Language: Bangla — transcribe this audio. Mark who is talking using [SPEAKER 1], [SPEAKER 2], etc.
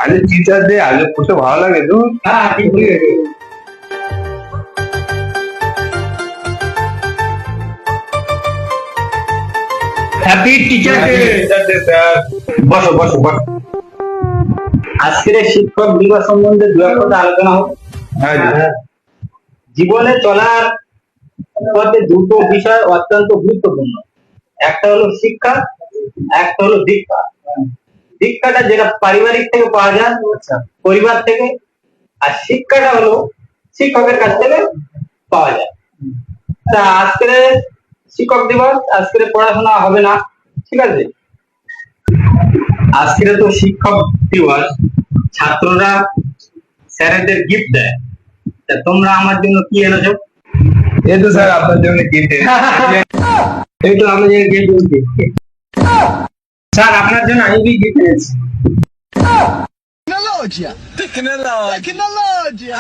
[SPEAKER 1] আগে টিচার ডে আগে পড়তে ভালো লাগে তো।
[SPEAKER 2] হ্যাঁ ঠিক ভুলে গেছি। Happy teacher day.
[SPEAKER 1] Teacher day sir. বসো বসো বসো।
[SPEAKER 2] আজকের এই শিক্ষক দিবস সম্বন্ধে দু এক কথা আলোচনা হোক।
[SPEAKER 1] হ্যাঁ জি।
[SPEAKER 2] জীবনে চলার পথে দুটো বিষয় অত্যন্ত গুরুত্বপূর্ণ, একটা হলো শিক্ষা, একটা হলো দীক্ষা। দীক্ষাটা যেটা পারিবারিক থেকে পাওয়া যায়, পরিবার থেকে, আর শিক্ষাটা হলো শিক্ষকের কাছ থেকে পাওয়া যায়। তা আজকের শিক্ষক দিবস, আজকের পড়াশোনা হবে না, ঠিক আছে? আজকের তো শিক্ষক দিবস, ছাত্ররা স্যারেদের গিফট দেয়। তা তোমরা আমার জন্য কি এনেছো?
[SPEAKER 1] এই তো স্যার আপনার জন্য গিফট
[SPEAKER 2] এই তো আমি গিফট বলছি স্যার, আপনার জন্য আমি গিফট এনেছি।
[SPEAKER 3] Tecnologia! Tecnologia! Tecnologia!